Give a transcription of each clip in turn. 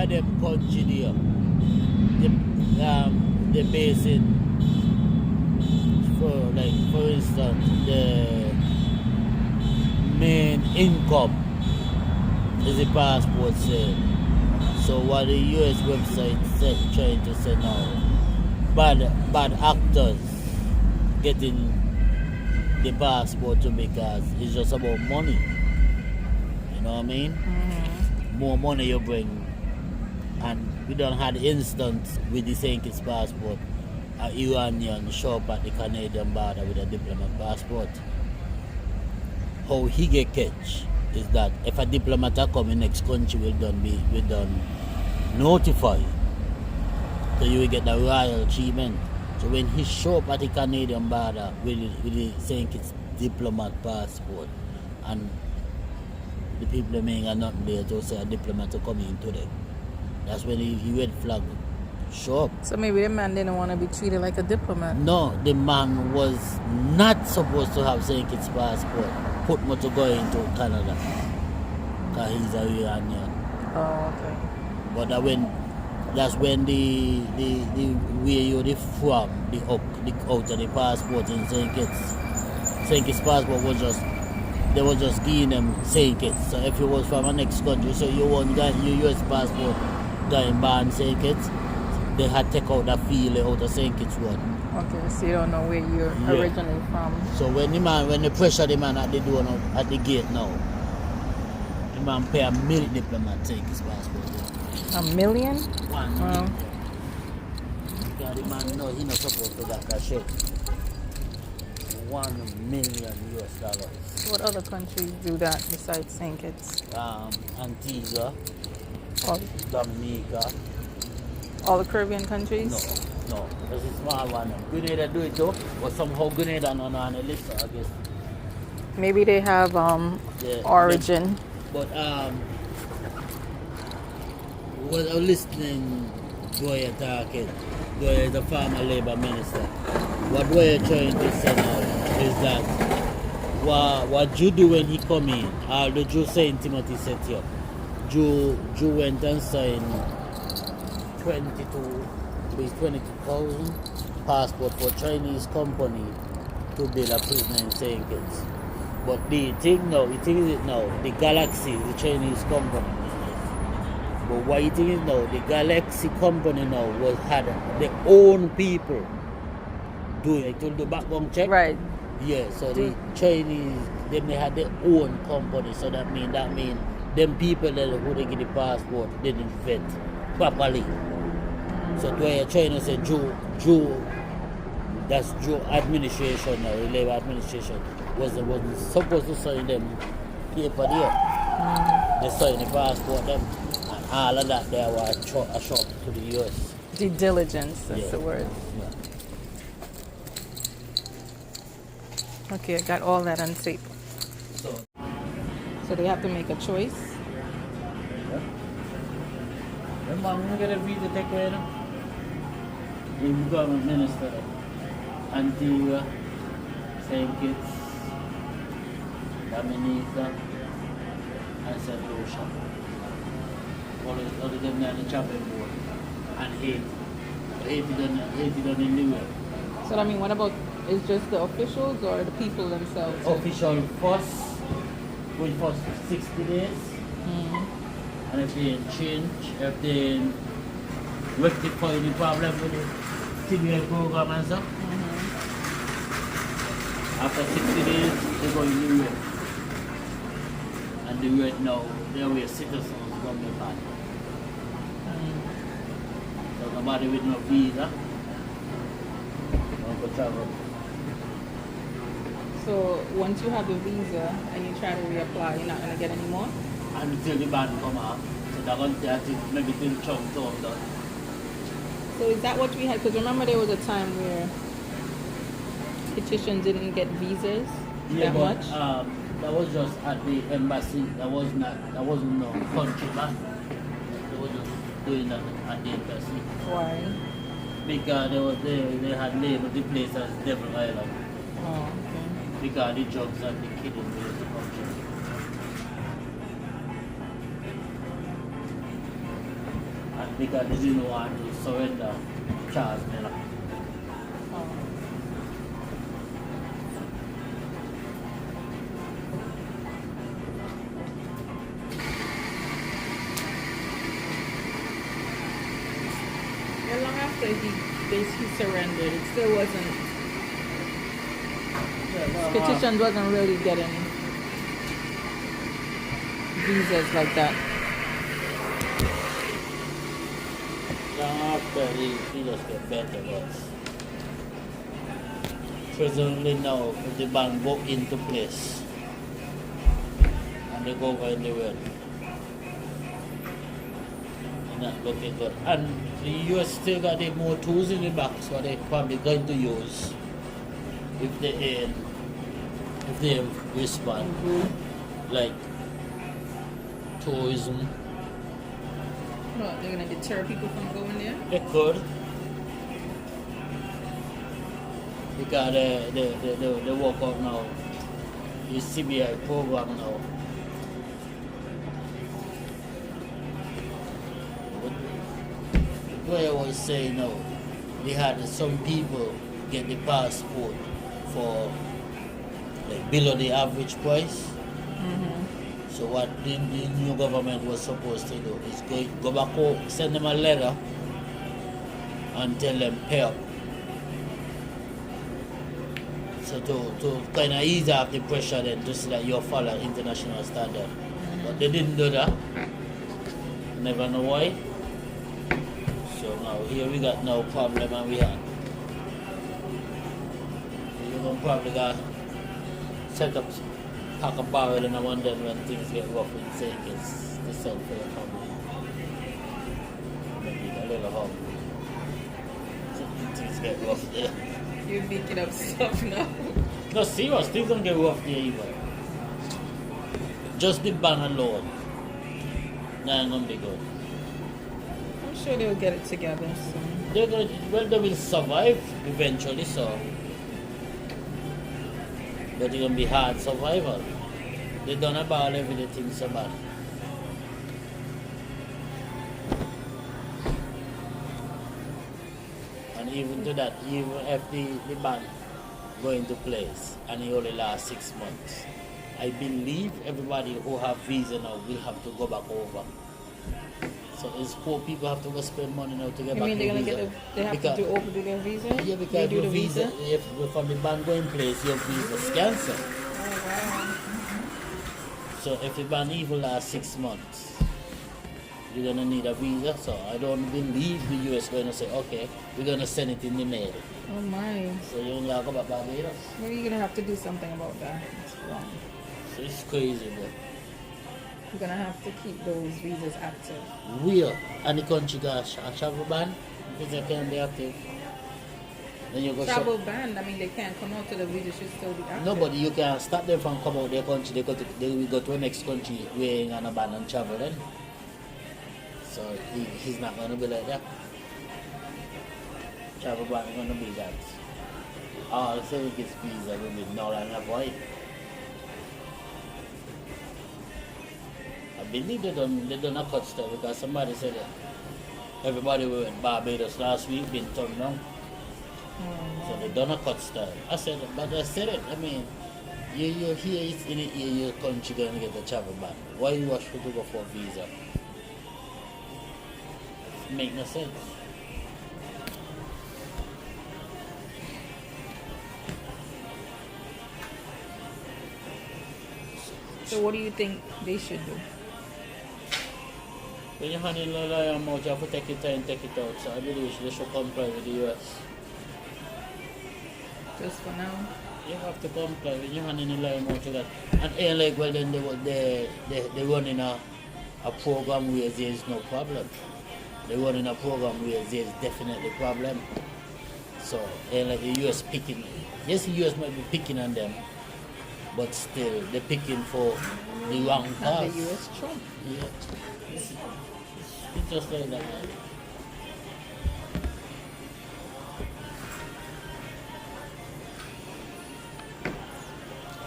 of them country there, the basin for instance, the main income is the passport sale. So what the US website said, trying to say now, bad actors getting the passport too because it's just about money. You know what I mean? Mm-hmm. More money you bring, and we don't have the instance with the St. Kitts passport. An Iranian show up at the Canadian border with a diplomat passport. How he get catch is that if a diplomat come in next country will done notify, so you will get the royal treatment. So when he show up at the Canadian border with the St. Kitts diplomat passport, and the people may are not there to say a diplomat to come in today, that's when he red flag show up. So maybe the man didn't want to be treated like a diplomat. No, the man was not supposed to have St. Kitts passport. Put me to go into Canada, because he's a Iranian. Oh, okay. But that's when the way you the from the out of the passport in St. Kitts passport was just, they were just giving them St. Kitts. So if you was from a next country, so you won't get your US passport going ban St. Kitts, they had to take out that feeling out of St. Kitts one. Okay, so you don't know where you're originally from. So when they pressure the man at the door now, at the gate now, the man pay $1 million diplomat take his passport. $1 million? $1 million. Because the man know he not supposed to get that shit. $1 million US. What other countries do that besides St. Kitts? Antigua, All, Dominica. all the Caribbean countries? No. That's a small one. Grenada do it too, but somehow Grenada not on the list, I guess. Maybe they have origin. But was I listening Goya talking? Goya is the former Labour Minister. What Goya trying to say now is that what Jew do when he come in, all the Jew Saint Timothy set up. Jew went and signed 22,000 passport for Chinese company to build a prison in St. Kitts. But the thing is now, the Galaxy is the Chinese company. But what you think is now, the Galaxy company now had their own people doing it to the background check. Right. Yeah, so the Chinese, they had their own company, so that mean them people that who they get the passport didn't vet properly. So to where China said Jew, that's Jew administration now, the Labour administration wasn't supposed to sign them paper there. They signed the passport them, and all of that there was a shock to the US. Due diligence, that's the word. Yeah. Okay, I got all that on tape. So they have to make a choice. Remember, I'm going to get a visa take away now. The government minister, Antigua, St. Kitts, Dominica, and St. Lucia. All of them are the chopping board. And Haiti. Haiti done in New York. So I mean, what about, is just the officials or the people themselves? Official first, going for 60 days. And if they change, if they rectify the problem with the TBI program and stuff, after 60 days, they go in New York. And the right now, they are citizens from the party. So nobody with no visa don't go travel. So once you have the visa and you try to reapply, you're not going to get any more? Until the ban come out. So they're going to take maybe till Trump talk done. So is that what we had? Because remember there was a time where petitions didn't get visas that much? That was just at the embassy. That wasn't no country ban. They were just doing that at the embassy. Why? Because they had labeled the place as Devil Island. Oh, okay. Because the drugs and the killing was the country. because they didn't want to surrender Charles Miller. Oh. Well, long after he surrendered, it still wasn't. His petition wasn't really getting visas like that. Long after he just get better, but presently now, if the ban go into place and they go over in the world, not looking good. And the US still got the more tools in the box what they probably going to use if they respond, like tourism. What, they're gonna deter people from going there? They could. Because they work out now. The CBI program now. What I was saying now, they had some people get the passport for like below the average price. So what the new government was supposed to do is go back home, send them a letter and tell them pay up. So to kind of ease off the pressure then to see that you follow international standard. But they didn't do that. Never know why. So now here we got no problem and we have. You're gonna probably got set up pack a barrel in a one then when things get rough in St. Kitts to sell for your family. Maybe a little home. Things get rough there. You're making up stuff now. No, serious, things don't get rough there either. Just the ban alone. Nah, ain't gonna be good. I'm sure they'll get it together soon. They will survive eventually, so. But it's gonna be hard survival. They done about everything so bad. And even to that, even if the ban go into place and it only lasts 6 months, I believe everybody who have visa now will have to go back over. So it's poor people have to go spend money now to get You back mean their they're visa. they have to overdo their visa? Yeah, They because do your the visa, if from the ban go in place, your visa is cancelled. Oh wow. So if the ban even lasts 6 months, you're gonna need a visa. So I don't believe the US gonna say, okay, we're gonna send it in the mail. Oh my. So you're gonna go back Barbados. Maybe you're gonna have to do something about that. It's wrong. So it's crazy, but You're gonna have to keep those visas active. where and the country got a travel ban, visa can be active. Then you go Travel banned, I mean they can't come out to the visa should still be active. nobody you can stop them from come out their country. They will go to the next country where ain't gonna ban and travel then. So he's not gonna be like that. Travel ban is gonna be that. All service visa will be null and void. I believe they done a cut stuff because somebody said that everybody who went Barbados last week been turned down. So they done a cut style. I said, but I said it. I mean, you're here, it's in it, your country going to get the travel ban. Why you rush to go for a visa? Make no sense. So what do you think they should do? When you handle a lawyer amount, you have to take it in, take it out. So I believe they should comply with the US. Just for now? You have to comply when you handle a lawyer amount to that. And ain't like, well, then they running a program where there is no problem. They running a program where there is definitely problem. So ain't like the US picking. Yes, the US might be picking on them, but still they're picking for the wrong Not cause. the US Trump. Yeah. It's just like that.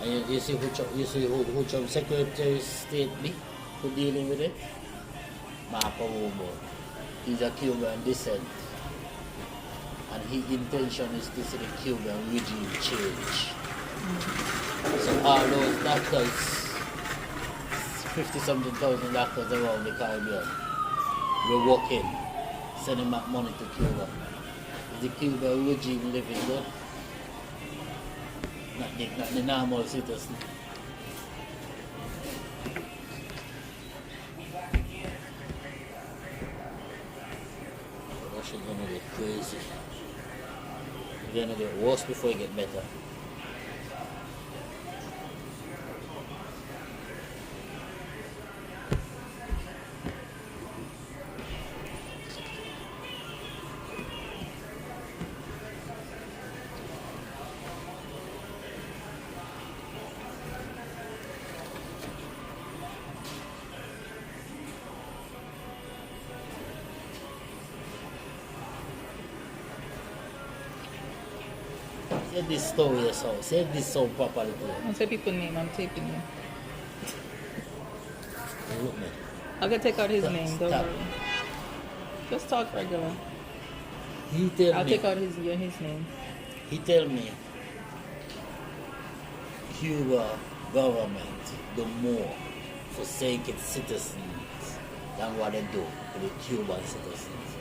And you see who Trump Secretary of State be who dealing with it? Marco Rubio. He's a Cuban descent, and his intention is to see the Cuban regime change. So all those doctors, 50-something thousand doctors around the Caribbean, we're working, sending back money to Cuba. Is the Cuban regime living good? Not the normal citizen. Russia's gonna get crazy. It's gonna get worse before it get better. Say this story so. Say this song properly to you. Don't say people name, I'm taping you. Look me. I can take out his Stop, name, don't stop. worry. Just talk regular. He tell I'll me. take out his name. He tell me Cuba government do more for saying its citizens than what they do for the Cuban citizens.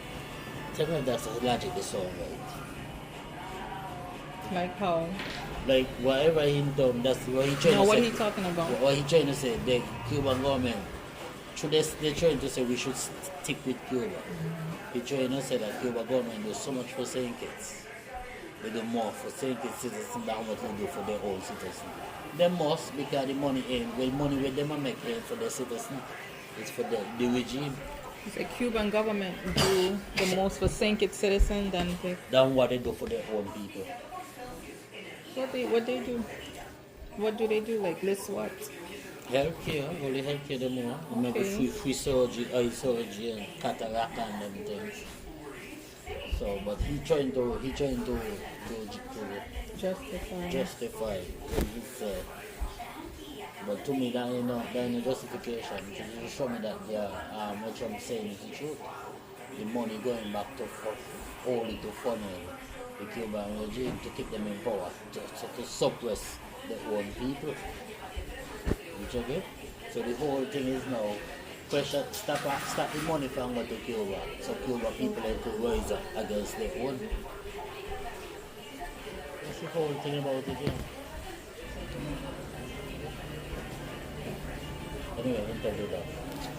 Tell me if that's logically so right. Like how? Like whatever he done, that's what he trying No, to what say. he talking about? What he trying to say, the Cuban government, they're trying to say we should stick with Cuba. He trying to say that Cuba government do so much for St. Kitts. They do more for St. Kitts citizens than what they do for their own citizens. They must, because the money ain't, well, money with them are making for their citizens. It's for the regime. The Cuban government do the most for St. Kitts citizens Than what they do for their own people. what they do? What do they do? Like list what? Healthcare, only healthcare the more. Maybe Okay. free surgery, eye surgery and cataract and them things. So, but he trying to justify what he said. But to me, that ain't no justification. It show me that what I'm saying is the truth. The money going back to only to funnel the Cuban regime to keep them in power, to suppress their own people. You check it? So the whole thing is now pressure, stop the money from going to Cuba. So Cuba people could rise up against their own. That's the whole thing about it, yeah. Anyway, we'll talk about that.